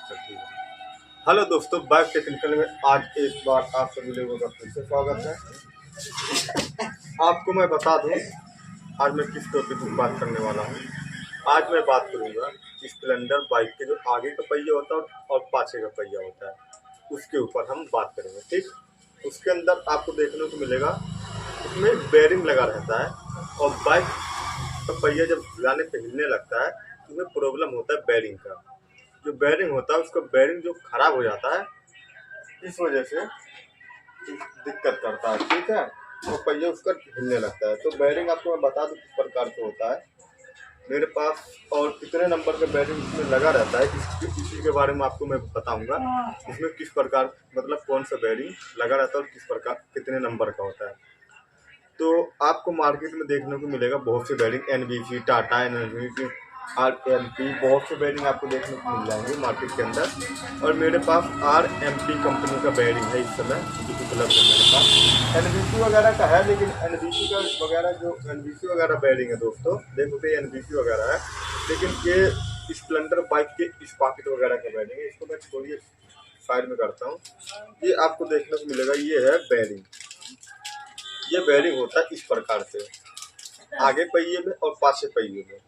करती है। हेलो दोस्तों, बाइक टेक्निकल में आज एक बार आप सभी लोगों का फिर से स्वागत है। आपको मैं बता दूं आज मैं किस टॉपिक पर बात करने वाला हूं। आज मैं बात करूंगा स्प्लेंडर बाइक के जो आगे का पहिया होता है और पाछे का पहिया होता है, उसके ऊपर हम बात करेंगे। ठीक, उसके अंदर आपको देखने को मिलेगा उसमें बेरिंग लगा रहता है और बाइक का पहिया जब हिलाने पे हिलने लगता है तो उसमें प्रॉब्लम होता है बेरिंग का। जो बेरिंग होता है उसका बेरिंग जो खराब हो जाता है, इस वजह से दिक्कत करता है। ठीक है, तो पहिया उसका हिलने लगता है। तो बेरिंग आपको मैं बता दूं किस प्रकार से होता है मेरे पास और कितने नंबर का बेरिंग इसमें लगा रहता है, इसी के बारे में आपको मैं बताऊंगा। इसमें किस प्रकार मतलब कौन सा बेरिंग लगा रहता है और किस प्रकार कितने नंबर का होता है। तो आपको मार्केट में देखने को मिलेगा बहुत से bearing, NBC, Tata energy, RMP, बहुत से बेरिंग आपको देखने को मिल जाएंगे मार्केट के अंदर। और मेरे पास आरएमपी कंपनी का बेरिंग है इस समय जो उपलब्ध है मेरे पास। एनबीसी वगैरह का है, लेकिन एनबीसी का वगैरह जो एनबीसी वगैरह बेरिंग है दोस्तों, देखो तो एनबीसी वगैरह है, लेकिन ये स्प्लेंडर बाइक के स्पॉकेट वगैरह का बेरिंग है। इसको मैं थोड़ी साइड में करता हूँ। ये आपको देखने को मिलेगा, ये है बेरिंग। ये बेरिंग होता है इस प्रकार से, आगे पहिए में और पाछे पहिए में।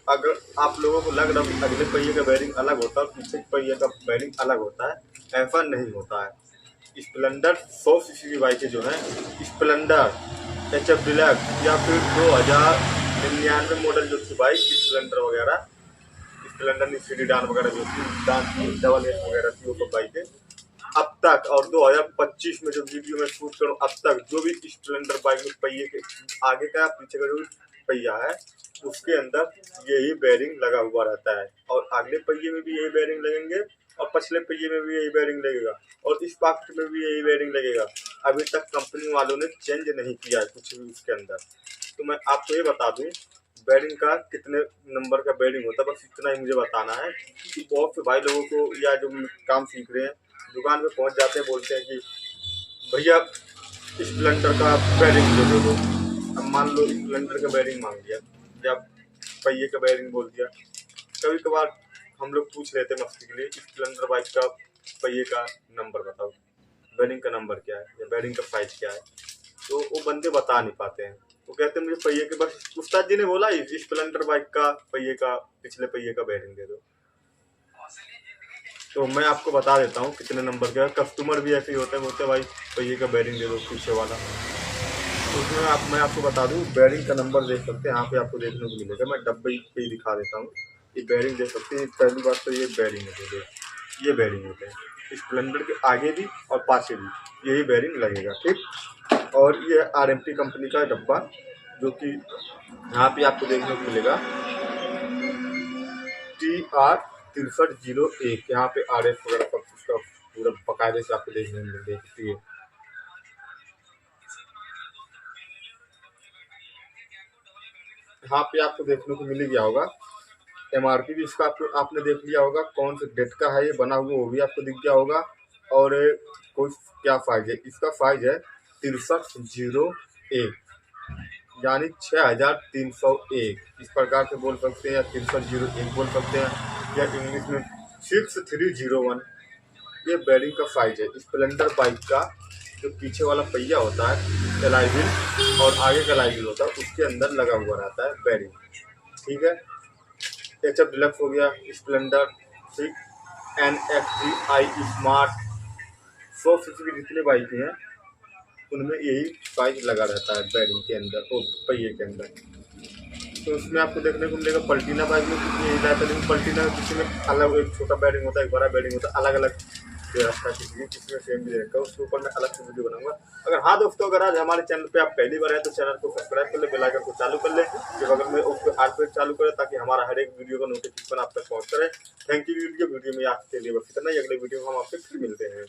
अगर आप लोगों को लग रहा है अगले पहिए का बेरिंग अलग होता है और पीछे पहिए का बेरिंग अलग होता है, ऐसा नहीं होता है। स्प्लेंडर 100 सीसी की बाइकें जो है, स्प्लेंडर HF डिलक्स या फिर 2099 मॉडल जो थी बाइक स्प्लेंडर वगैरह, स्प्लेंडर सीडी डान वगैरह जो थी, डान डबल एस वगैरह थी, वो बाइकें अब तक और 2025 में जो वीडियो में शूट करूँ अब तक जो भी स्प्लेंडर बाइक में पहिए के आगे का पीछे का जो पहिया है उसके अंदर यही बेरिंग लगा हुआ रहता है, और अगले पहिए में भी यही बेरिंग लगेंगे और पिछले पहिए में भी यही बेरिंग लगेगा और इस पॉकेट में भी यही बेरिंग लगेगा। अभी तक कंपनी वालों ने चेंज नहीं किया है कुछ भी उसके अंदर। तो मैं आपको ये बता दूं बेरिंग का कितने नंबर का बेरिंग होता है, बस इतना ही मुझे बताना है। क्योंकि बहुत से भाई लोगों को या जो काम सीख रहे हैं दुकान पे पहुंच जाते हैं, बोलते हैं कि भैया स्प्लेंडर का बेरिंग दे दो। अब मान लो स्प्लेंडर का बेरिंग मांग दिया या पहिए का बेरिंग बोल दिया। कभी कभार हम लोग पूछ लेते हैं मस्ती के लिए स्प्लेंडर बाइक का पहिए का नंबर बताओ, बेरिंग का नंबर क्या है या बेरिंग का साइज क्या है, तो वो बंदे बता नहीं पाते हैं। वो कहते हैं मुझे पहिए के, बस उस्ताद जी ने बोला स्प्लेंडर बाइक का पहिए का पिछले पहिए का बेरिंग दे दो। तो मैं आपको बता देता हूँ कितने नंबर का। कस्टमर भी ऐसे ही होते हैं, बोलते हैं भाई पहिए का बेरिंग दे दो पीछे वाला। तो उसमें मैं आपको बता दूँ बेरिंग का नंबर देख सकते हैं, यहाँ पे आपको देखने को मिलेगा। मैं डब्बे पे ही दिखा देता हूँ, ये बेरिंग देख सकते हैं। पहली बात तो ये बेरिंग है, ये बेरिंग होते हैं स्प्लेंडर के आगे भी और पाछे भी यही बेरिंग लगेगा। ठीक, और ये आरएमपी कंपनी का डब्बा जो कि यहाँ पे आपको देखने को मिलेगा TR6301, यहाँ पे RS वगैरह सब उसका पूरा बकायदे से आपको देखने को मिलेगा। यहाँ पे आपको देखने को मिल गया होगा MRP भी इसका आपने देख लिया होगा, कौन से डेट का है ये बना हुआ वो भी आपको दिख गया होगा। और कोई क्या फाइज है, इसका फाइज है 6301 यानी 6301, इस प्रकार से बोल सकते हैं, या 6301 बोल सकते हैं, या इंग्लिश में 6301। ये बेरिंग का साइज है स्प्लेंडर बाइक का। जो पीछे वाला पहिया होता है एलाई व्हील और आगे का एलाई व्हील होता है उसके अंदर लगा हुआ रहता है बेरिंग। ठीक है, HF डिलक्स हो गया, स्प्लेंडर, ठीक, NXT स्मार्ट, 100 सीसी की जितनी बाइकें हैं उनमें यही साइज लगा रहता है बेरिंग के अंदर और पहिए के अंदर। तो उसमें आपको देखने को मिलेगा पल्टीना बाइक में कितनी यही रहता है, लेकिन पल्टीना किसी में अलग एक छोटा बेरिंग होता है, एक बड़ा बेरिंग होता है, अलग अलग दे रखा है किसी में सेम भी दे रखा है। उसके ऊपर मैं अलग से वीडियो बनाऊंगा। अगर हाँ दोस्तों, अगर आज हमारे चैनल पे आप पहली बार हैं तो चैनल को सब्सक्राइब कर ले, बेल आइकन को चालू कर ले, फिर बगल में उसको आल पे चालू करें ताकि हमारा हर एक वीडियो का नोटिफिकेशन आप तक पहुंच करे। थैंक यू वीडियो में आपके लिए बस इतना ही। अगले वीडियो में हम आपसे फिर मिलते हैं।